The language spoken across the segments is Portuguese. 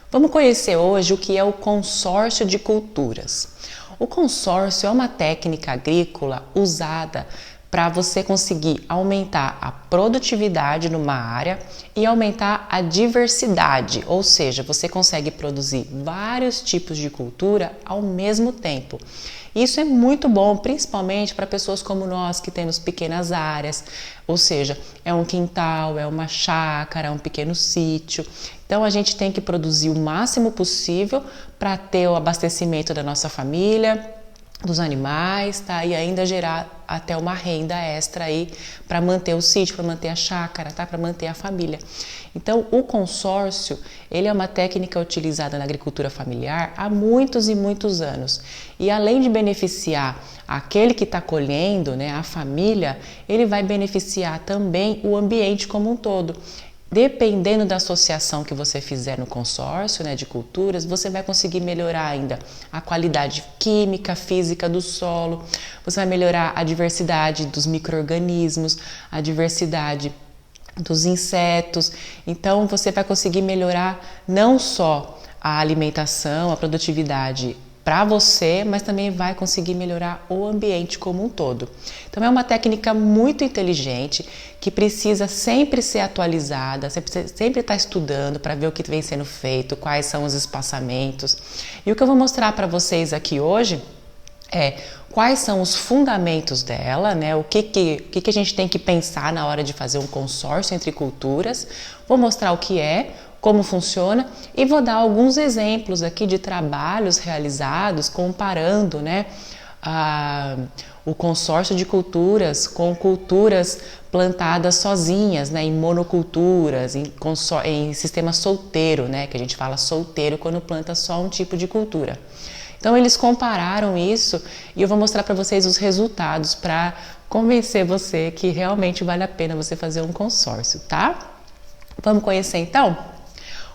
Vamos conhecer hoje o que é o consórcio de culturas. O consórcio é uma técnica agrícola usada para você conseguir aumentar a produtividade numa área e aumentar a diversidade, ou seja, você consegue produzir vários tipos de cultura ao mesmo tempo. Isso é muito bom, principalmente para pessoas como nós que temos pequenas áreas, ou seja, é um quintal, é uma chácara, é um pequeno sítio. Então a gente tem que produzir o máximo possível para ter o abastecimento da nossa família, dos animais, tá? E ainda gerar até uma renda extra aí para manter o sítio, para manter a chácara, tá? Para manter a família. Então, o consórcio, ele é uma técnica utilizada na agricultura familiar há muitos e muitos anos. E além de beneficiar aquele que está colhendo, né, a família, ele vai beneficiar também o ambiente como um todo. Dependendo da associação que você fizer no consórcio, né, de culturas, você vai conseguir melhorar ainda a qualidade química, física do solo, você vai melhorar a diversidade dos micro-organismos, a diversidade dos insetos. Então você vai conseguir melhorar não só a alimentação, a produtividade para você, mas também vai conseguir melhorar o ambiente como um todo. Então é uma técnica muito inteligente que precisa sempre ser atualizada, sempre estar estudando para ver o que vem sendo feito, quais são os espaçamentos. E o que eu vou mostrar para vocês aqui hoje é quais são os fundamentos dela, né? O que a gente tem que pensar na hora de fazer um consórcio entre culturas. Vou mostrar o que é, como funciona e vou dar alguns exemplos aqui de trabalhos realizados comparando, né, o consórcio de culturas com culturas plantadas sozinhas, né, em monoculturas, em sistema solteiro, né, que a gente fala solteiro quando planta só um tipo de cultura. Então eles compararam isso e eu vou mostrar para vocês os resultados para convencer você que realmente vale a pena você fazer um consórcio, tá? Vamos conhecer então?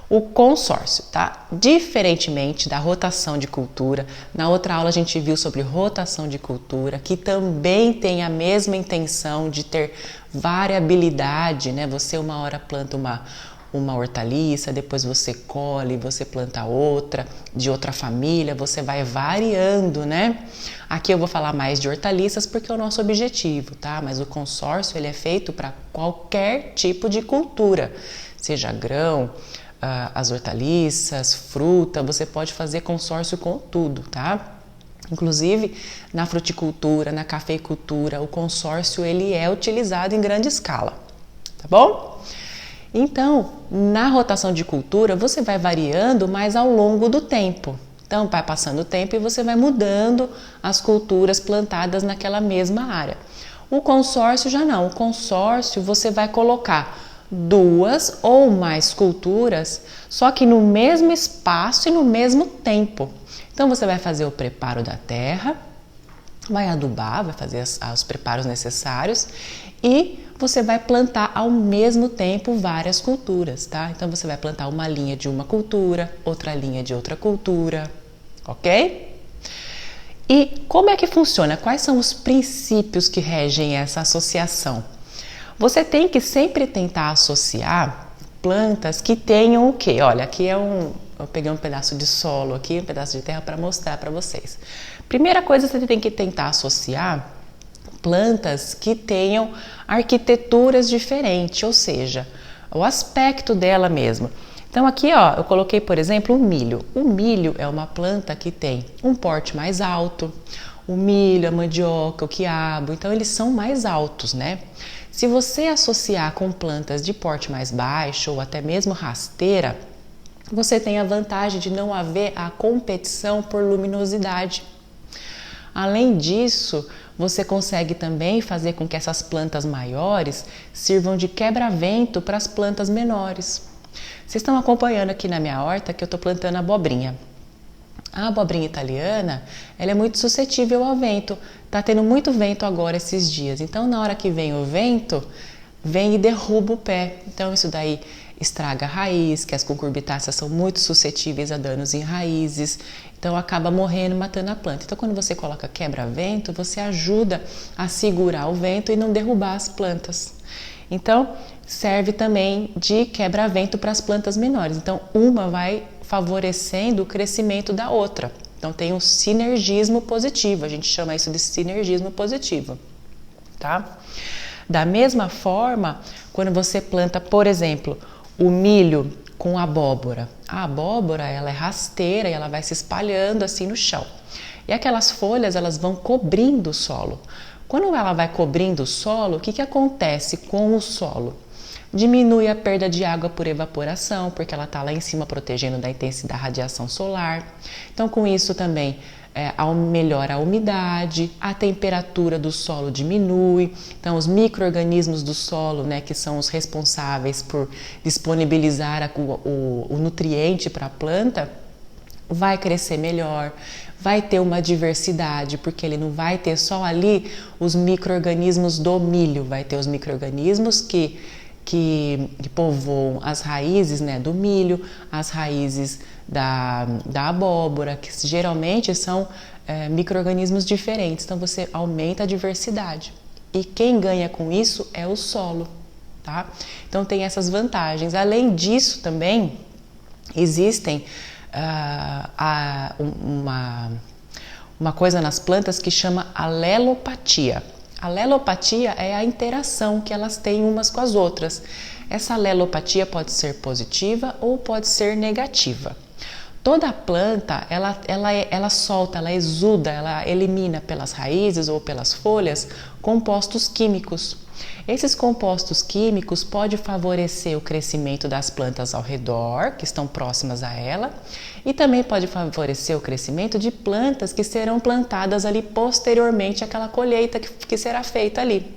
O consórcio, tá? Diferentemente da rotação de cultura, na outra aula a gente viu sobre rotação de cultura, que também tem a mesma intenção de ter variabilidade, né? Você uma hora planta uma hortaliça, depois você colhe, você planta outra, de outra família, você vai variando, né? Aqui eu vou falar mais de hortaliças porque é o nosso objetivo, tá? Mas o consórcio ele é feito para qualquer tipo de cultura, seja grão, as hortaliças, fruta, você pode fazer consórcio com tudo, tá? Inclusive na fruticultura, na cafeicultura, o consórcio ele é utilizado em grande escala, tá bom? Então, na rotação de cultura, você vai variando, mas ao longo do tempo. Então, vai passando o tempo e você vai mudando as culturas plantadas naquela mesma área. O consórcio já não. O consórcio você vai colocar duas ou mais culturas, só que no mesmo espaço e no mesmo tempo. Então, você vai fazer o preparo da terra, vai adubar, vai fazer os preparos necessários e você vai plantar ao mesmo tempo várias culturas, tá? Então você vai plantar uma linha de uma cultura, outra linha de outra cultura, ok? E como é que funciona? Quais são os princípios que regem essa associação? Você tem que sempre tentar associar plantas que tenham o quê? Olha, aqui eu peguei um pedaço de solo aqui, um pedaço de terra para mostrar para vocês. Primeira coisa, você tem que tentar associar plantas que tenham arquiteturas diferentes, ou seja, o aspecto dela mesma. Então aqui, ó, eu coloquei, por exemplo, o milho. O milho é uma planta que tem um porte mais alto. O milho, a mandioca, o quiabo, então eles são mais altos, né? Se você associar com plantas de porte mais baixo ou até mesmo rasteira, você tem a vantagem de não haver a competição por luminosidade. Além disso, você consegue também fazer com que essas plantas maiores sirvam de quebra-vento para as plantas menores. Vocês estão acompanhando aqui na minha horta que eu estou plantando abobrinha. A abobrinha italiana, ela é muito suscetível ao vento. Tá tendo muito vento agora esses dias. Então, na hora que vem o vento, vem e derruba o pé. Então, isso daí estraga a raiz, que as cucurbitáceas são muito suscetíveis a danos em raízes. Então, acaba morrendo, matando a planta. Então, quando você coloca quebra-vento, você ajuda a segurar o vento e não derrubar as plantas. Então, serve também de quebra-vento para as plantas menores. Então, uma vai favorecendo o crescimento da outra. Então, tem um sinergismo positivo, a gente chama isso de sinergismo positivo, tá? Da mesma forma, quando você planta, por exemplo, o milho com abóbora. A abóbora, ela é rasteira e ela vai se espalhando assim no chão. E aquelas folhas, elas vão cobrindo o solo. Quando ela vai cobrindo o solo, o que acontece com o solo? Diminui a perda de água por evaporação, porque ela está lá em cima protegendo da intensidade da radiação solar. Então, com isso também melhora a umidade, a temperatura do solo diminui. Então, os micro-organismos do solo, né, que são os responsáveis por disponibilizar o nutriente para a planta, vai crescer melhor, vai ter uma diversidade, porque ele não vai ter só ali os micro-organismos do milho, vai ter os micro-organismos que povoam as raízes, né, do milho, as raízes da abóbora, que geralmente são micro-organismos diferentes. Então você aumenta a diversidade. E quem ganha com isso é o solo, tá? Então tem essas vantagens. Além disso também existem uma coisa nas plantas que chama alelopatia. A alelopatia é a interação que elas têm umas com as outras. Essa alelopatia pode ser positiva ou pode ser negativa. Toda planta, ela solta, ela exuda, ela elimina pelas raízes ou pelas folhas compostos químicos. Esses compostos químicos podem favorecer o crescimento das plantas ao redor, que estão próximas a ela, e também pode favorecer o crescimento de plantas que serão plantadas ali posteriormente àquela colheita que será feita ali.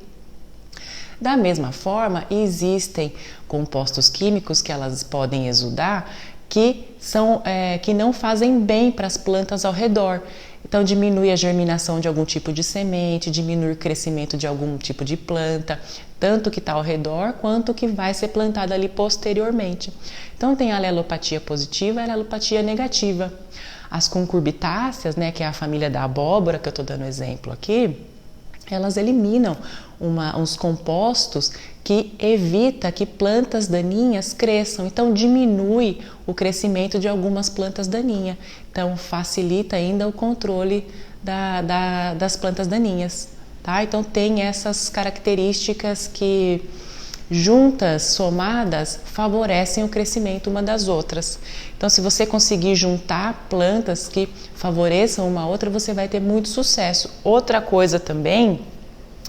Da mesma forma, existem compostos químicos que elas podem exudar que não fazem bem para as plantas ao redor. Então, diminui a germinação de algum tipo de semente, diminui o crescimento de algum tipo de planta, tanto que está ao redor quanto que vai ser plantada ali posteriormente. Então, tem a alelopatia positiva e a alelopatia negativa. As concurbitáceas, né, que é a família da abóbora, que eu estou dando exemplo aqui, elas eliminam uns compostos que evita que plantas daninhas cresçam, então diminui o crescimento de algumas plantas daninhas, então facilita ainda o controle das plantas daninhas, tá? Então tem essas características que juntas, somadas, favorecem o crescimento uma das outras. Então, se você conseguir juntar plantas que favoreçam uma outra, você vai ter muito sucesso. Outra coisa também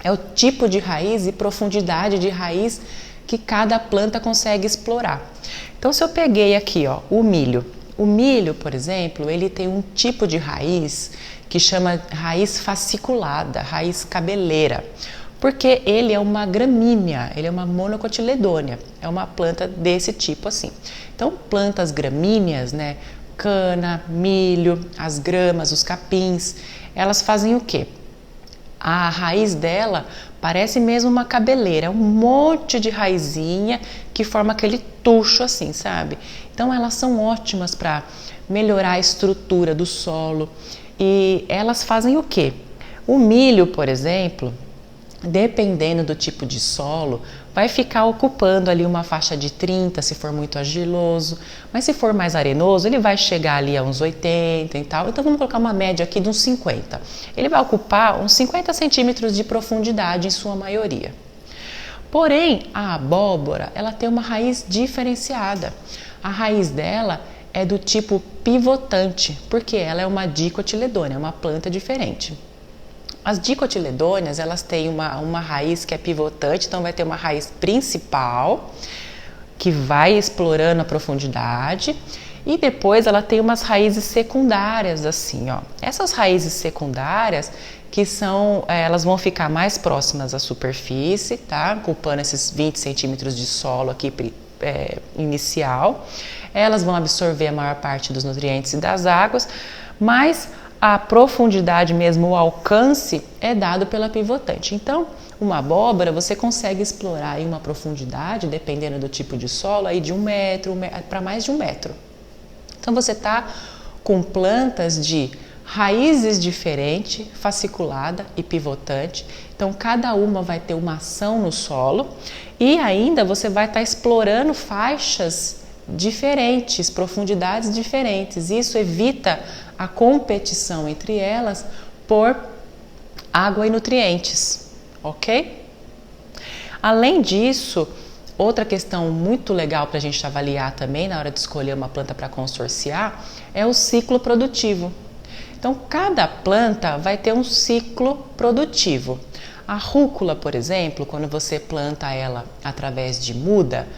é o tipo de raiz e profundidade de raiz que cada planta consegue explorar. Então, se eu peguei aqui, ó, o milho. O milho, por exemplo, ele tem um tipo de raiz que chama raiz fasciculada, raiz cabeleira, porque ele é uma gramínea, ele é uma monocotiledônea, é uma planta desse tipo assim. Então, plantas gramíneas, né, cana, milho, as gramas, os capins, elas fazem o quê? A raiz dela parece mesmo uma cabeleira, um monte de raizinha que forma aquele tucho assim, sabe? Então elas são ótimas para melhorar a estrutura do solo e elas fazem o quê? O milho, por exemplo, dependendo do tipo de solo, vai ficar ocupando ali uma faixa de 30 se for muito argiloso, mas se for mais arenoso, ele vai chegar ali a uns 80 e tal, então vamos colocar uma média aqui de uns 50. Ele vai ocupar uns 50 centímetros de profundidade em sua maioria. Porém, a abóbora, ela tem uma raiz diferenciada. A raiz dela é do tipo pivotante, porque ela é uma dicotiledônea, é uma planta diferente. As dicotiledôneas, elas têm uma raiz que é pivotante, então vai ter uma raiz principal, que vai explorando a profundidade, e depois ela tem umas raízes secundárias, assim, ó. Essas raízes secundárias, elas vão ficar mais próximas à superfície, tá? Ocupando esses 20 centímetros de solo aqui inicial. Elas vão absorver a maior parte dos nutrientes e das águas, mas a profundidade mesmo, o alcance é dado pela pivotante. Então, uma abóbora você consegue explorar em uma profundidade, dependendo do tipo de solo, aí de 1 metro para mais de 1 metro. Então você está com plantas de raízes diferentes, fasciculada e pivotante, Então, cada uma vai ter uma ação no solo e ainda você vai estar explorando faixas diferentes, profundidades diferentes. Isso evita a competição entre elas por água e nutrientes, ok? Além disso, outra questão muito legal para a gente avaliar também na hora de escolher uma planta para consorciar é o ciclo produtivo. Então, cada planta vai ter um ciclo produtivo. A rúcula, por exemplo, quando você planta ela através de muda,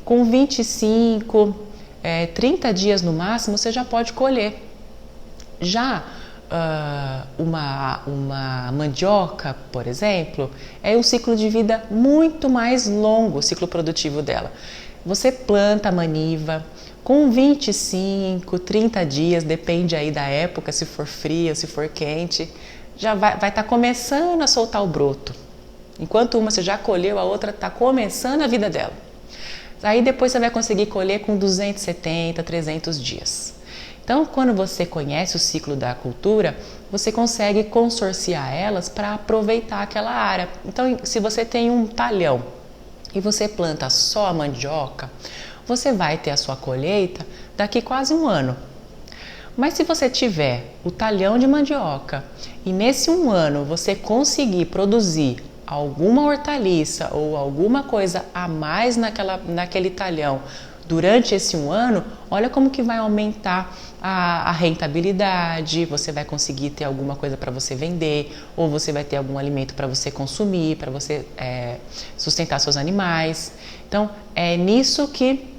com 25, 30 dias no máximo, você já pode colher. Já uma mandioca, por exemplo, é um ciclo de vida muito mais longo, o ciclo produtivo dela. Você planta a maniva com 25, 30 dias, depende aí da época, se for fria, se for quente, já vai estar começando a soltar o broto. Enquanto uma você já colheu, a outra está começando a vida dela. Aí depois você vai conseguir colher com 270, 300 dias. Então, quando você conhece o ciclo da cultura, você consegue consorciar elas para aproveitar aquela área. Então, se você tem um talhão e você planta só a mandioca, você vai ter a sua colheita daqui quase um ano. Mas se você tiver o talhão de mandioca e nesse um ano você conseguir produzir alguma hortaliça ou alguma coisa a mais naquele talhão durante esse um ano, olha como que vai aumentar a rentabilidade, você vai conseguir ter alguma coisa para você vender, ou você vai ter algum alimento para você consumir, para você sustentar seus animais. Então, é nisso que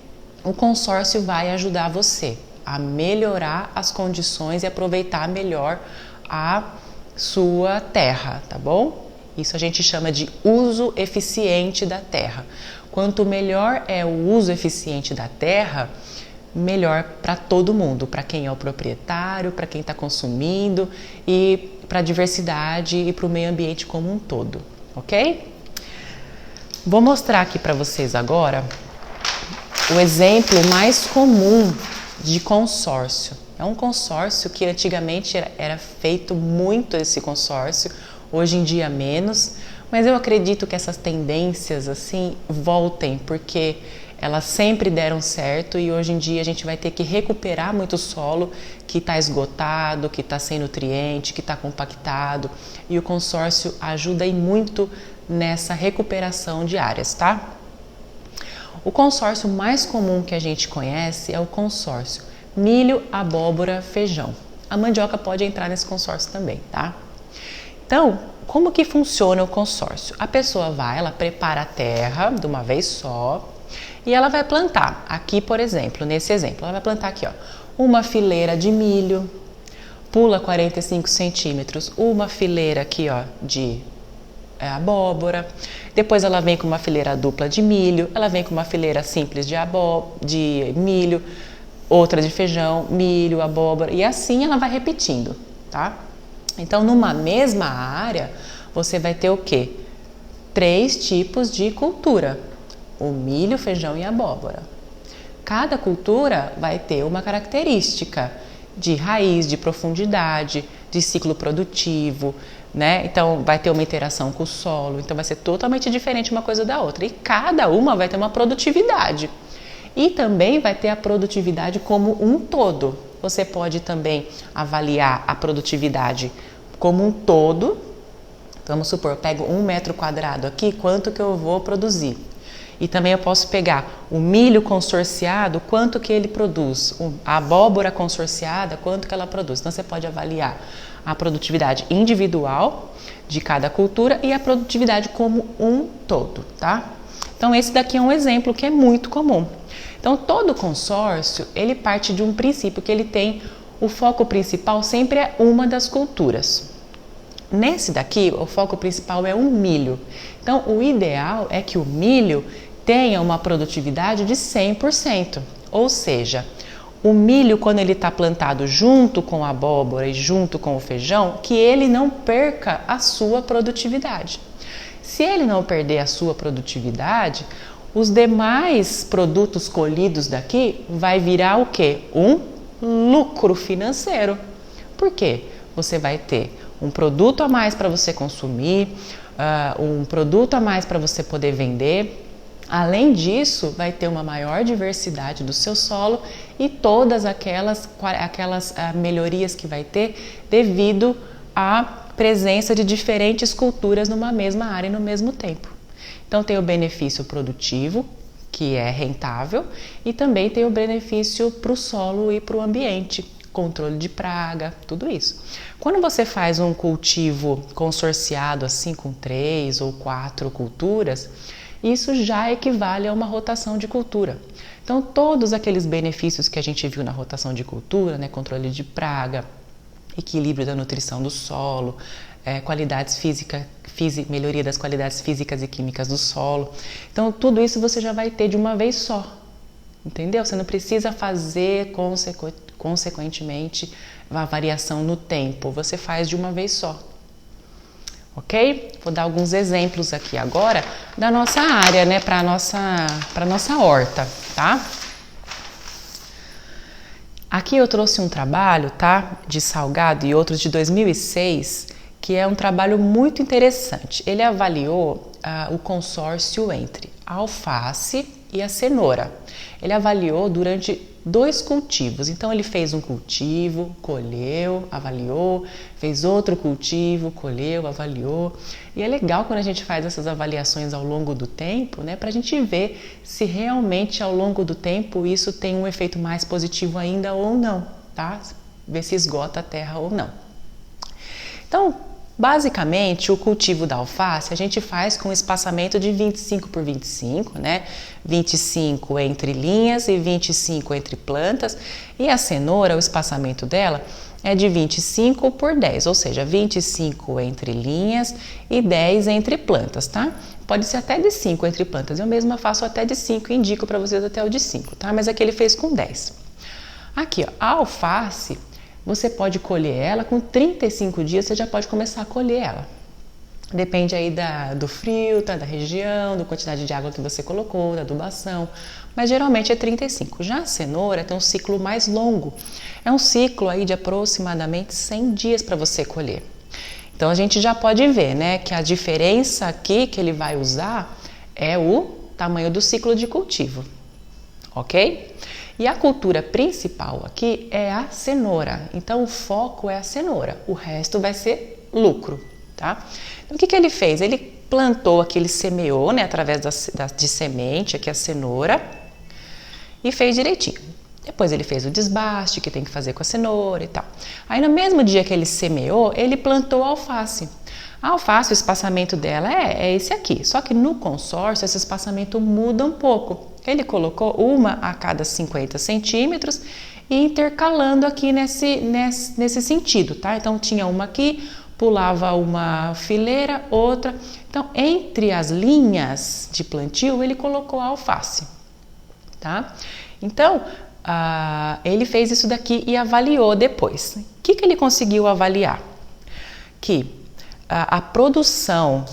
o consórcio vai ajudar você a melhorar as condições e aproveitar melhor a sua terra, tá bom? Isso a gente chama de uso eficiente da terra. Quanto melhor é o uso eficiente da terra, melhor para todo mundo, para quem é o proprietário, para quem está consumindo e para a diversidade e para o meio ambiente como um todo, ok? Vou mostrar aqui para vocês agora o exemplo mais comum de consórcio. É um consórcio que antigamente era feito muito esse consórcio, hoje em dia menos, mas eu acredito que essas tendências assim voltem, porque elas sempre deram certo e hoje em dia a gente vai ter que recuperar muito solo que está esgotado, que está sem nutriente, que está compactado, e o consórcio ajuda aí muito nessa recuperação de áreas, tá? O consórcio mais comum que a gente conhece é o consórcio milho, abóbora, feijão. A mandioca pode entrar nesse consórcio também, tá? Então, como que funciona o consórcio? A pessoa ela prepara a terra de uma vez só e ela vai plantar. Aqui, por exemplo, nesse exemplo, ela vai plantar aqui, ó, uma fileira de milho, pula 45 centímetros, uma fileira aqui, ó, de abóbora. Depois ela vem com uma fileira dupla de milho, ela vem com uma fileira simples de milho, outra de feijão, milho, abóbora, e assim ela vai repetindo, tá? Então, numa mesma área, você vai ter o quê? 3 tipos de cultura: o milho, feijão e abóbora. Cada cultura vai ter uma característica de raiz, de profundidade, de ciclo produtivo, né? Então, vai ter uma interação com o solo, então vai ser totalmente diferente uma coisa da outra. E cada uma vai ter uma produtividade. E também vai ter a produtividade como um todo. Você pode também avaliar a produtividade como um todo. Vamos supor, eu pego 1 metro quadrado aqui, quanto que eu vou produzir? E também eu posso pegar o milho consorciado, quanto que ele produz? A abóbora consorciada, quanto que ela produz? Então você pode avaliar a produtividade individual de cada cultura e a produtividade como um todo, tá? Então esse daqui é um exemplo que é muito comum. Então todo consórcio, ele parte de um princípio que ele tem, o foco principal sempre é uma das culturas. Nesse daqui, o foco principal é o milho. Então o ideal é que o milho tenha uma produtividade de 100%. Ou seja, o milho, quando ele está plantado junto com a abóbora e junto com o feijão, que ele não perca a sua produtividade. Se ele não perder a sua produtividade, os demais produtos colhidos daqui vai virar o quê? Um lucro financeiro. Por quê? Você vai ter um produto a mais para você consumir, um produto a mais para você poder vender. Além disso, vai ter uma maior diversidade do seu solo e todas aquelas melhorias que vai ter devido à presença de diferentes culturas numa mesma área e no mesmo tempo. Então tem o benefício produtivo, que é rentável, e também tem o benefício para o solo e para o ambiente, controle de praga, tudo isso. Quando você faz um cultivo consorciado assim com 3 ou 4 culturas, isso já equivale a uma rotação de cultura. Então todos aqueles benefícios que a gente viu na rotação de cultura, né, controle de praga, equilíbrio da nutrição do solo, melhoria das qualidades físicas e químicas do solo. Então tudo isso você já vai ter de uma vez só, entendeu? Você não precisa fazer consequentemente a variação no tempo, você faz de uma vez só. Ok? Vou dar alguns exemplos aqui agora da nossa área, né, para nossa horta, tá? Aqui eu trouxe um trabalho, tá, de Salgado e outros de 2006, que é um trabalho muito interessante. Ele avaliou o consórcio entre a alface e a cenoura. Ele avaliou durante 2 cultivos. Então ele fez um cultivo, colheu, avaliou, fez outro cultivo, colheu, avaliou. E é legal quando a gente faz essas avaliações ao longo do tempo, né, para a gente ver se realmente ao longo do tempo isso tem um efeito mais positivo ainda ou não, tá? Ver se esgota a terra ou não. Então, basicamente, o cultivo da alface a gente faz com espaçamento de 25 por 25, né? 25 entre linhas e 25 entre plantas. E a cenoura, o espaçamento dela é de 25 por 10, ou seja, 25 entre linhas e 10 entre plantas, tá? Pode ser até de 5 entre plantas. Eu mesma faço até de 5 e indico para vocês até o de 5, tá? Mas aqui ele fez com 10. Aqui, ó, a alface, você pode colher ela com 35 dias, você já pode começar a colher ela. Depende aí do frio, tá, da região, da quantidade de água que você colocou, da adubação, mas geralmente é 35. Já a cenoura tem um ciclo mais longo, é um ciclo aí de aproximadamente 100 dias para você colher. Então a gente já pode ver, né, que a diferença aqui que ele vai usar é o tamanho do ciclo de cultivo, ok? E a cultura principal aqui é a cenoura, então o foco é a cenoura, o resto vai ser lucro, tá? Então o que ele fez? Ele plantou aqui, ele semeou, né, através de semente aqui a cenoura e fez direitinho. Depois ele fez o desbaste que tem que fazer com a cenoura e tal. Aí no mesmo dia que ele semeou, ele plantou a alface. A alface, o espaçamento dela é esse aqui, só que no consórcio esse espaçamento muda um pouco. Ele colocou uma a cada 50 centímetros e intercalando aqui nesse sentido, tá? Então tinha uma aqui, pulava uma fileira, outra. Então entre as linhas de plantio ele colocou a alface, tá? Então ele fez isso daqui e avaliou depois. O que ele conseguiu avaliar? Que a produção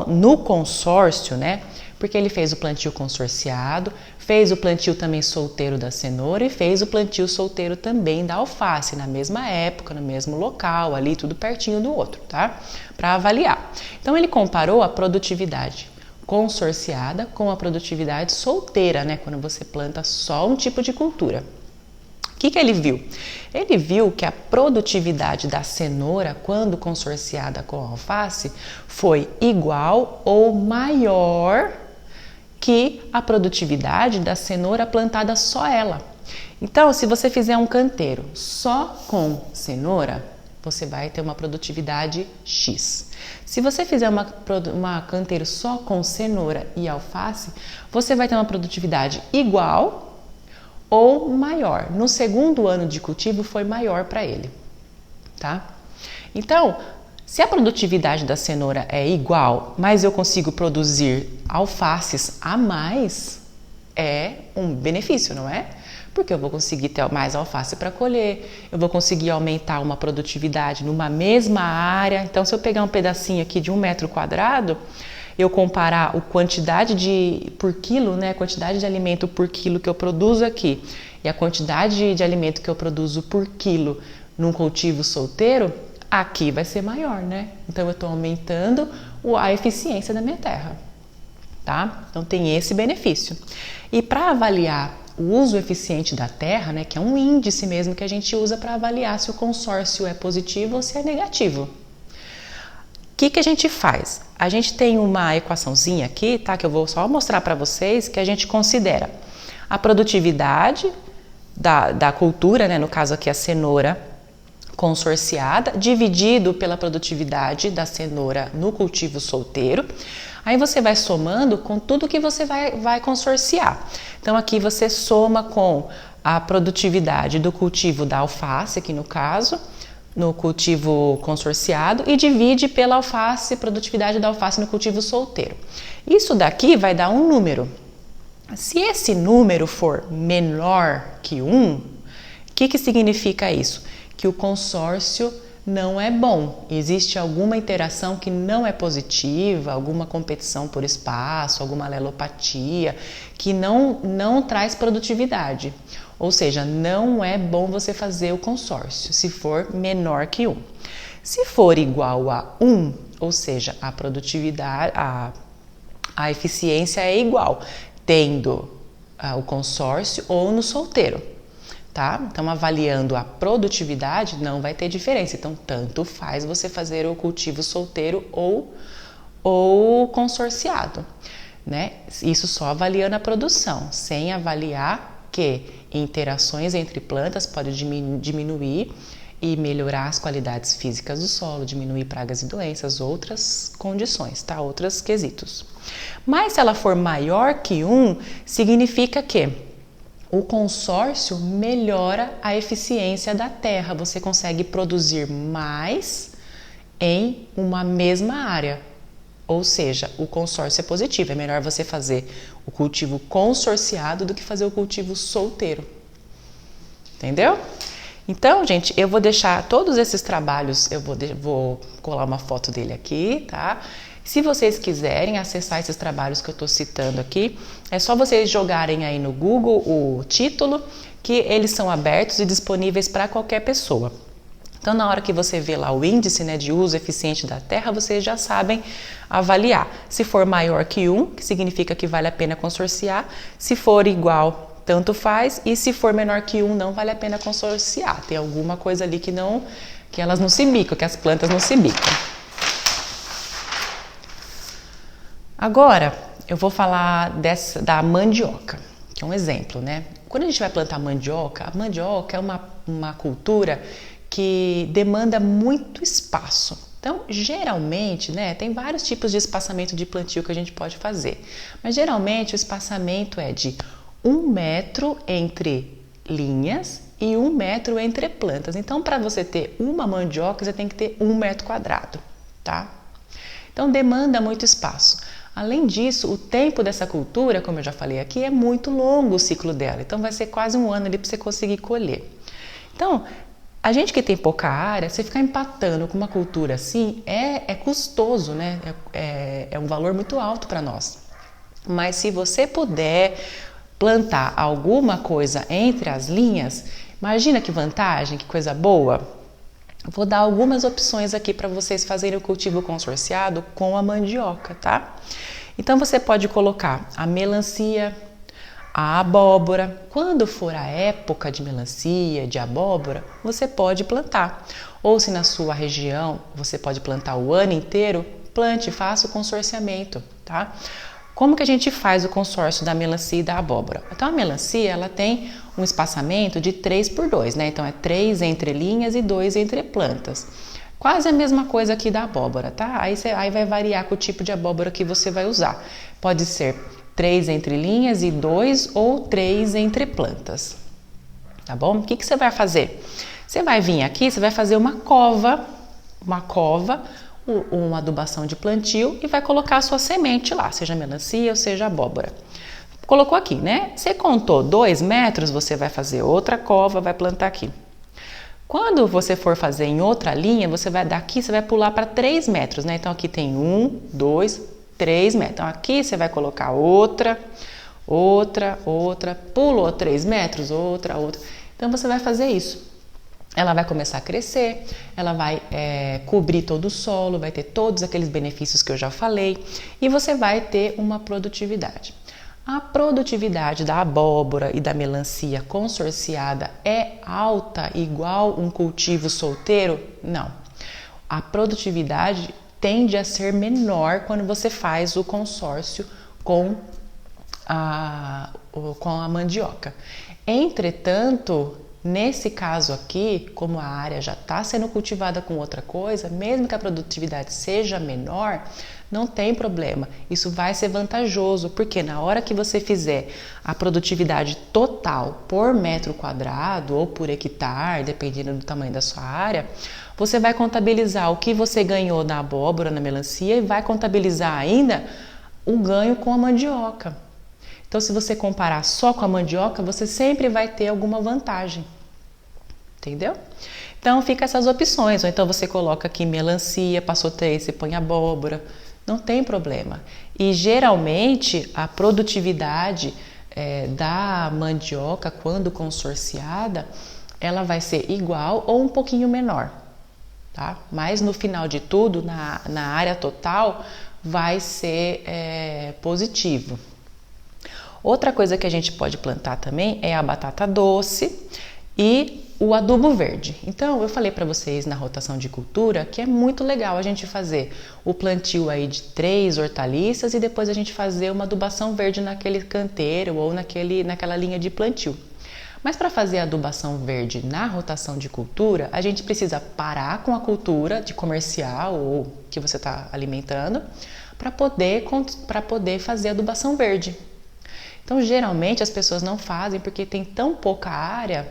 no consórcio, né? Porque ele fez o plantio consorciado, fez o plantio também solteiro da cenoura e fez o plantio solteiro também da alface, na mesma época, no mesmo local, ali tudo pertinho do outro, tá? Para avaliar. Então ele comparou a produtividade consorciada com a produtividade solteira, né? Quando você planta só um tipo de cultura. O que ele viu? Ele viu que a produtividade da cenoura, quando consorciada com a alface, foi igual ou maior que a produtividade da cenoura plantada só ela. Então, se você fizer um canteiro só com cenoura, você vai ter uma produtividade X. Se você fizer uma canteiro só com cenoura e alface, você vai ter uma produtividade igual ou maior. No segundo ano de cultivo foi maior para ele, tá? Então, se a produtividade da cenoura é igual, mas eu consigo produzir alfaces a mais, é um benefício, não é? Porque eu vou conseguir ter mais alface para colher, eu vou conseguir aumentar uma produtividade numa mesma área. Então, se eu pegar um pedacinho aqui de 1 metro quadrado, eu comparar a quantidade por quilo, né, a quantidade de alimento por quilo que eu produzo aqui e a quantidade de alimento que eu produzo por quilo num cultivo solteiro, aqui vai ser maior, né? Então eu estou aumentando a eficiência da minha terra, tá? Então tem esse benefício. E para avaliar o uso eficiente da terra, né, que é um índice mesmo que a gente usa para avaliar se o consórcio é positivo ou se é negativo. O que a gente faz? A gente tem uma equaçãozinha aqui, tá? Que eu vou só mostrar para vocês, que a gente considera a produtividade da cultura, né? No caso aqui a cenoura consorciada, dividido pela produtividade da cenoura no cultivo solteiro. Aí você vai somando com tudo que você vai consorciar. Então aqui você soma com a produtividade do cultivo da alface, aqui no caso, no cultivo consorciado, e divide pela alface, produtividade da alface no cultivo solteiro. Isso daqui vai dar um número. Se esse número for menor que 1, o que significa isso? Que o consórcio não é bom. Existe alguma interação que não é positiva, alguma competição por espaço, alguma alelopatia, que não traz produtividade. Ou seja, não é bom você fazer o consórcio, se for menor que 1. Se for igual a 1, ou seja, a produtividade, a eficiência é igual, tendo o consórcio ou no solteiro. Tá? Então, avaliando a produtividade, não vai ter diferença. Então, tanto faz você fazer o cultivo solteiro ou consorciado, né? Isso só avaliando a produção, sem avaliar que interações entre plantas podem diminuir e melhorar as qualidades físicas do solo, diminuir pragas e doenças, outras condições, tá? Outros quesitos. Mas se ela for maior que 1, significa que o consórcio melhora a eficiência da terra, você consegue produzir mais em uma mesma área. Ou seja, o consórcio é positivo, é melhor você fazer o cultivo consorciado do que fazer o cultivo solteiro. Entendeu? Então, gente, eu vou deixar todos esses trabalhos, eu vou colar uma foto dele aqui, tá? Se vocês quiserem acessar esses trabalhos que eu estou citando aqui, é só vocês jogarem aí no Google o título, que eles são abertos e disponíveis para qualquer pessoa. Então, na hora que você vê lá o índice, né, de uso eficiente da terra, vocês já sabem avaliar. Se for maior que 1, que significa que vale a pena consorciar. Se for igual, tanto faz. E se for menor que 1, não vale a pena consorciar. Tem alguma coisa ali que elas não se bicam, que as plantas não se bicam. Agora, eu vou falar da mandioca, que é um exemplo, né? Quando a gente vai plantar mandioca, a mandioca é uma cultura que demanda muito espaço. Então, geralmente, né, tem vários tipos de espaçamento de plantio que a gente pode fazer. Mas, geralmente, o espaçamento é de 1 metro entre linhas e 1 metro entre plantas. Então, para você ter uma mandioca, você tem que ter 1 metro quadrado, tá? Então, demanda muito espaço. Além disso, o tempo dessa cultura, como eu já falei aqui, é muito longo o ciclo dela. Então, vai ser quase 1 ano ali para você conseguir colher. Então, a gente que tem pouca área, você ficar empatando com uma cultura assim, é custoso, né? É um valor muito alto para nós. Mas se você puder plantar alguma coisa entre as linhas, imagina que vantagem, que coisa boa. Vou dar algumas opções aqui para vocês fazerem o cultivo consorciado com a mandioca, tá? Então você pode colocar a melancia, a abóbora. Quando for a época de melancia, de abóbora, você pode plantar. Ou se na sua região você pode plantar o ano inteiro, plante, faça o consorciamento, tá? Como que a gente faz o consórcio da melancia e da abóbora? Então a melancia, ela tem um espaçamento de 3x2, né? Então é 3 entre linhas e 2 entre plantas. Quase a mesma coisa aqui da abóbora, tá? Aí vai variar com o tipo de abóbora que você vai usar. Pode ser 3 entre linhas e 2 ou 3 entre plantas, tá bom? O que você vai fazer? Você vai vir aqui, você vai fazer uma cova, uma adubação de plantio e vai colocar a sua semente lá, seja melancia ou seja abóbora. Colocou aqui, né? Você contou 2 metros, você vai fazer outra cova, vai plantar aqui. Quando você for fazer em outra linha, você vai pular para 3 metros, né? Então aqui tem 1, 2, 3 metros. Então aqui você vai colocar outra, pulou 3 metros, outra. Então você vai fazer isso. ela vai começar a crescer, ela vai cobrir todo o solo, vai ter todos aqueles benefícios que eu já falei e você vai ter uma produtividade. A produtividade da abóbora e da melancia consorciada é alta igual um cultivo solteiro? Não. A produtividade tende a ser menor quando você faz o consórcio com a mandioca. Entretanto, nesse caso aqui, como a área já está sendo cultivada com outra coisa, mesmo que a produtividade seja menor, não tem problema. Isso vai ser vantajoso, porque na hora que você fizer a produtividade total por metro quadrado ou por hectare, dependendo do tamanho da sua área, você vai contabilizar o que você ganhou na abóbora, na melancia e vai contabilizar ainda o ganho com a mandioca. Então, se você comparar só com a mandioca, você sempre vai ter alguma vantagem, entendeu? Então, fica essas opções, ou então você coloca aqui melancia, passou 3, você põe abóbora, não tem problema. E, geralmente, a produtividade da mandioca, quando consorciada, ela vai ser igual ou um pouquinho menor, tá? Mas, no final de tudo, na área total, vai ser positivo. Outra coisa que a gente pode plantar também é a batata doce e o adubo verde. Então, eu falei para vocês na rotação de cultura que é muito legal a gente fazer o plantio aí de 3 hortaliças e depois a gente fazer uma adubação verde naquele canteiro ou naquela linha de plantio. Mas para fazer a adubação verde na rotação de cultura, a gente precisa parar com a cultura de comercial ou que você está alimentando para poder fazer a adubação verde. Então, geralmente as pessoas não fazem porque tem tão pouca área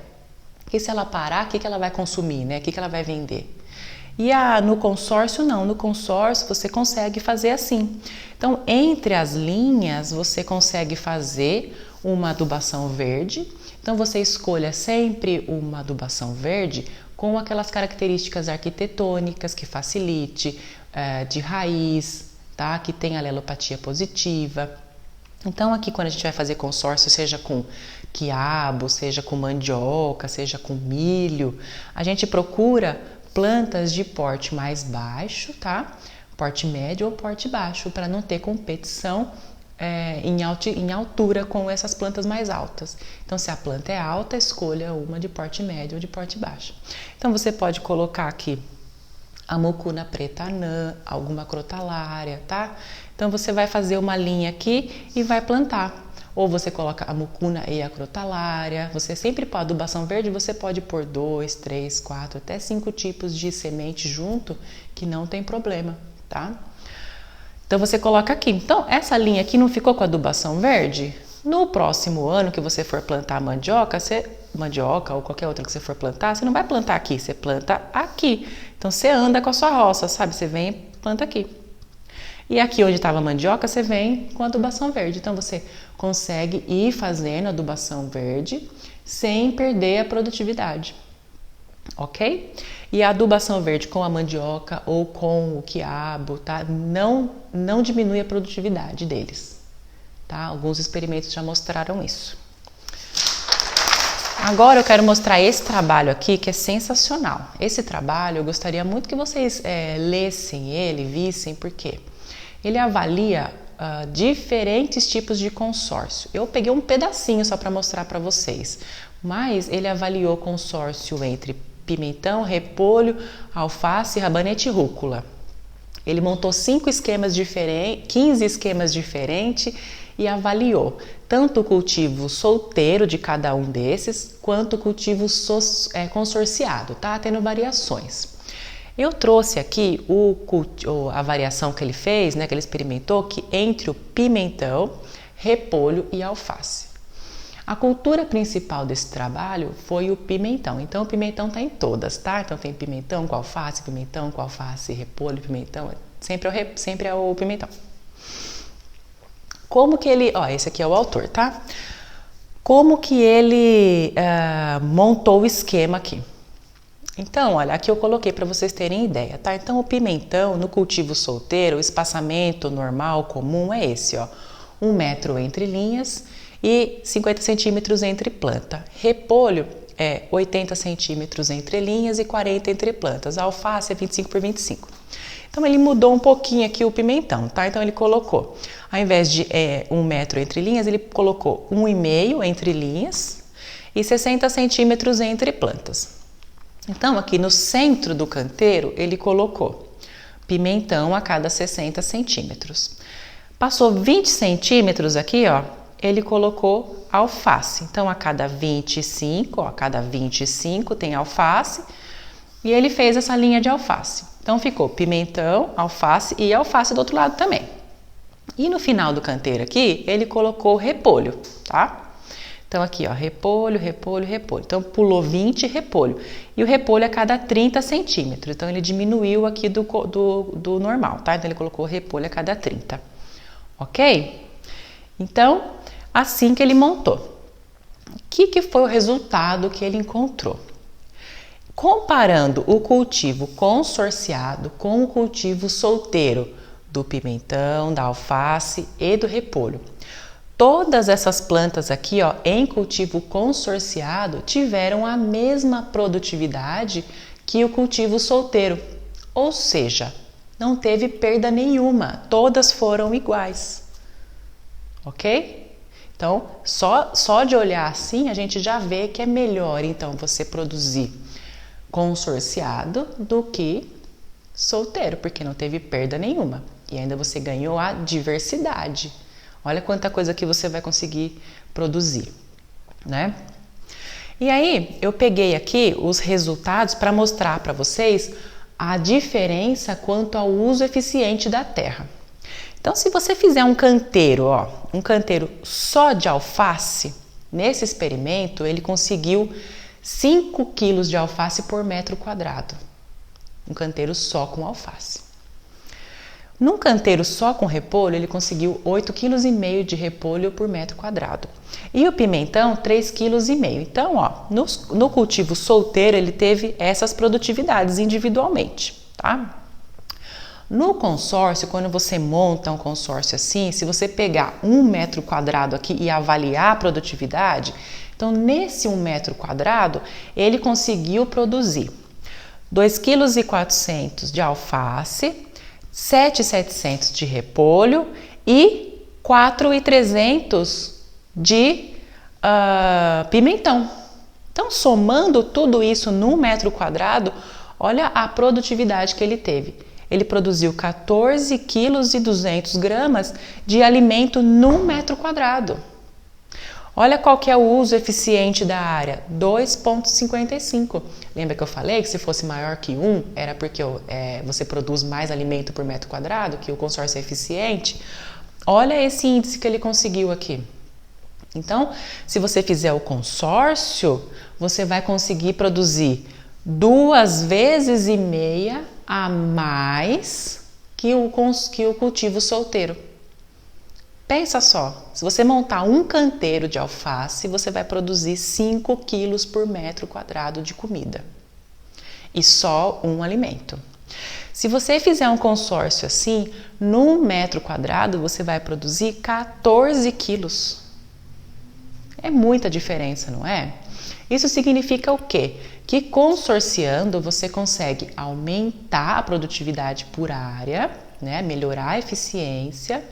que se ela parar, o que ela vai consumir, né? O que ela vai vender? E no consórcio, não. No consórcio, você consegue fazer assim. Então, entre as linhas, você consegue fazer uma adubação verde. Então, você escolha sempre uma adubação verde com aquelas características arquitetônicas que facilite, de raiz, tá? Que tem alelopatia positiva. Então, aqui quando a gente vai fazer consórcio, seja com quiabo, seja com mandioca, seja com milho, a gente procura plantas de porte mais baixo, tá? Porte médio ou porte baixo, para não ter competição em altura com essas plantas mais altas. Então, se a planta é alta, escolha uma de porte médio ou de porte baixo. Então, você pode colocar aqui a mucuna preta anã, alguma crotalária, tá? Então, você vai fazer uma linha aqui e vai plantar. Ou você coloca a mucuna e a crotalária. Você sempre pode, adubação verde, você pode pôr 2, 3, 4, até 5 tipos de semente junto, que não tem problema, tá? Então, você coloca aqui. Então, essa linha aqui não ficou com adubação verde? No próximo ano que você for plantar mandioca ou qualquer outra que você for plantar, você não vai plantar aqui, você planta aqui. Então, você anda com a sua roça, sabe? Você vem e planta aqui. E aqui onde estava a mandioca, você vem com adubação verde. Então, você consegue ir fazendo adubação verde sem perder a produtividade, ok? E a adubação verde com a mandioca ou com o quiabo, tá? Não diminui a produtividade deles, tá? Alguns experimentos já mostraram isso. Agora eu quero mostrar esse trabalho aqui que é sensacional. Esse trabalho eu gostaria muito que vocês lessem ele, vissem, porque ele avalia diferentes tipos de consórcio. Eu peguei um pedacinho só para mostrar para vocês, mas ele avaliou consórcio entre pimentão, repolho, alface, rabanete e rúcula. Ele montou 15 esquemas diferentes e avaliou tanto o cultivo solteiro de cada um desses, quanto o cultivo consorciado, tá? Tendo variações. Eu trouxe aqui a variação que ele fez, né, que ele experimentou, que entre o pimentão, repolho e alface. A cultura principal desse trabalho foi o pimentão. Então, o pimentão está em todas, tá? Então, tem pimentão com alface, repolho, pimentão. Sempre é o pimentão. Como que ele... esse aqui é o autor, tá? Como que ele montou o esquema aqui? Então, olha, aqui eu coloquei para vocês terem ideia, tá? Então, o pimentão, no cultivo solteiro, o espaçamento normal, comum, é esse, ó. 1 metro entre linhas e 50 centímetros entre planta. Repolho é 80 centímetros entre linhas e 40 entre plantas. A alface é 25 por 25. Então ele mudou um pouquinho aqui o pimentão, tá? Então ele colocou, ao invés de 1 metro entre linhas, ele colocou 1,5 entre linhas e 60 centímetros entre plantas. Então aqui no centro do canteiro ele colocou pimentão a cada 60 centímetros. Passou 20 centímetros aqui, ó, ele colocou alface. Então a cada 25, ó, a cada 25 tem alface e ele fez essa linha de alface. Então ficou pimentão, alface e alface do outro lado também. E no final do canteiro aqui, ele colocou repolho, tá? Então aqui, ó, repolho, repolho, repolho. Então pulou 20 repolho. E o repolho a cada 30 centímetros. Então ele diminuiu aqui do normal, tá? Então ele colocou repolho a cada 30. Ok? Então, assim que ele montou. O que foi o resultado que ele encontrou? Comparando o cultivo consorciado com o cultivo solteiro do pimentão, da alface e do repolho. Todas essas plantas aqui, ó, em cultivo consorciado, tiveram a mesma produtividade que o cultivo solteiro. Ou seja, não teve perda nenhuma, todas foram iguais. Ok? Então, só de olhar assim, a gente já vê que é melhor, então, você produzir consorciado do que solteiro, porque não teve perda nenhuma. E ainda você ganhou a diversidade. Olha quanta coisa que você vai conseguir produzir, né? E aí, eu peguei aqui os resultados para mostrar para vocês a diferença quanto ao uso eficiente da terra. Então, se você fizer um canteiro, ó, um canteiro só de alface, nesse experimento ele conseguiu 5 quilos de alface por metro quadrado. Um canteiro só com alface. Num canteiro só com repolho, ele conseguiu 8,5 kg de repolho por metro quadrado. E o pimentão, 3,5 kg. Então, ó, no cultivo solteiro, ele teve essas produtividades individualmente, tá? No consórcio, quando você monta um consórcio assim, se você pegar 1 metro quadrado aqui e avaliar a produtividade, então nesse 1 metro quadrado, ele conseguiu produzir 2,4 kg de alface, 7,700 de repolho e 4,300 de pimentão. Então, somando tudo isso num metro quadrado, olha a produtividade que ele teve. Ele produziu 14,2 kg de alimento num metro quadrado. Olha qual que é o uso eficiente da área, 2,55. Lembra que eu falei que se fosse maior que 1, era porque você produz mais alimento por metro quadrado, que o consórcio é eficiente? Olha esse índice que ele conseguiu aqui. Então, se você fizer o consórcio, você vai conseguir produzir 2,5 vezes a mais que o cultivo solteiro. Pensa só, se você montar um canteiro de alface, você vai produzir 5 quilos por metro quadrado de comida. E só um alimento. Se você fizer um consórcio assim, num metro quadrado, você vai produzir 14 quilos. É muita diferença, não é? Isso significa o quê? Que consorciando você consegue aumentar a produtividade por área, né? Melhorar a eficiência.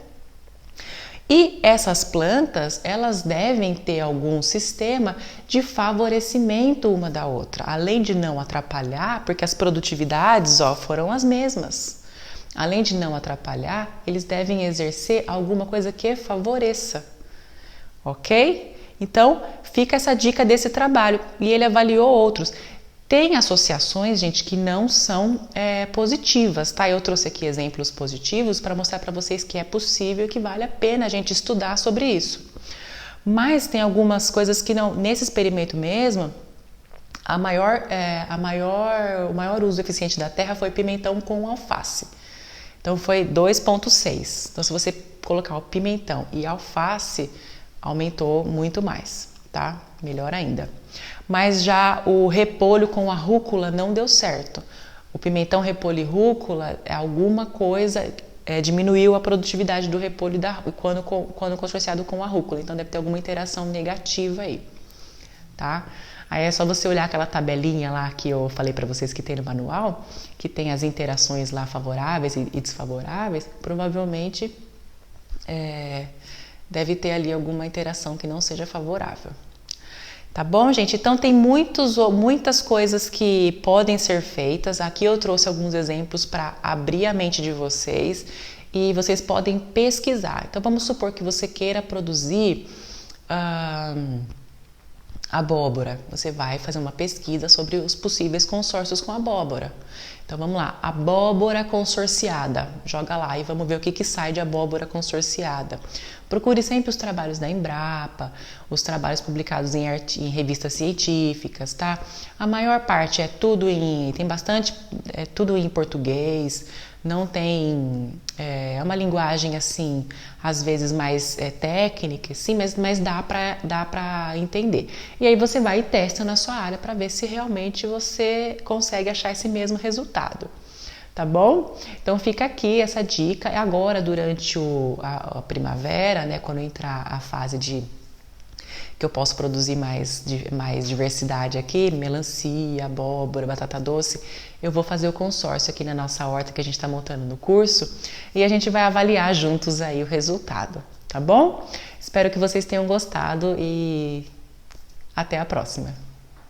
E essas plantas, elas devem ter algum sistema de favorecimento uma da outra, além de não atrapalhar, porque as produtividades, ó, foram as mesmas. Além de não atrapalhar, eles devem exercer alguma coisa que favoreça, ok? Então, fica essa dica desse trabalho. E ele avaliou outros. Tem associações, gente, que não são positivas, tá? Eu trouxe aqui exemplos positivos para mostrar para vocês que é possível e que vale a pena a gente estudar sobre isso. Mas tem algumas coisas que não. Nesse experimento mesmo, o maior uso eficiente da terra foi pimentão com alface. Então foi 2,6. Então se você colocar o pimentão e alface, aumentou muito mais, tá? Melhor ainda. Mas já o repolho com a rúcula não deu certo. O pimentão, repolho e rúcula, alguma coisa diminuiu a produtividade do repolho quando consorciado com a rúcula. Então deve ter alguma interação negativa aí, tá? Aí é só você olhar aquela tabelinha lá que eu falei para vocês que tem no manual, que tem as interações lá favoráveis e desfavoráveis, provavelmente deve ter ali alguma interação que não seja favorável. Tá bom, gente? Então tem muitas coisas que podem ser feitas. Aqui eu trouxe alguns exemplos para abrir a mente de vocês e vocês podem pesquisar. Então vamos supor que você queira produzir abóbora. Você vai fazer uma pesquisa sobre os possíveis consórcios com abóbora. Então vamos lá, abóbora consorciada. Joga lá e vamos ver o que sai de abóbora consorciada. Procure sempre os trabalhos da Embrapa, os trabalhos publicados em revistas científicas, tá? A maior parte é tudo em português, não tem, é uma linguagem assim, às vezes mais técnica, sim, mas dá pra entender. E aí você vai e testa na sua área para ver se realmente você consegue achar esse mesmo resultado. Tá bom? Então fica aqui essa dica. Agora, durante a primavera, né, quando entrar a fase que eu posso produzir mais diversidade aqui, melancia, abóbora, batata doce, eu vou fazer o consórcio aqui na nossa horta que a gente está montando no curso e a gente vai avaliar juntos aí o resultado, tá bom? Espero que vocês tenham gostado e até a próxima!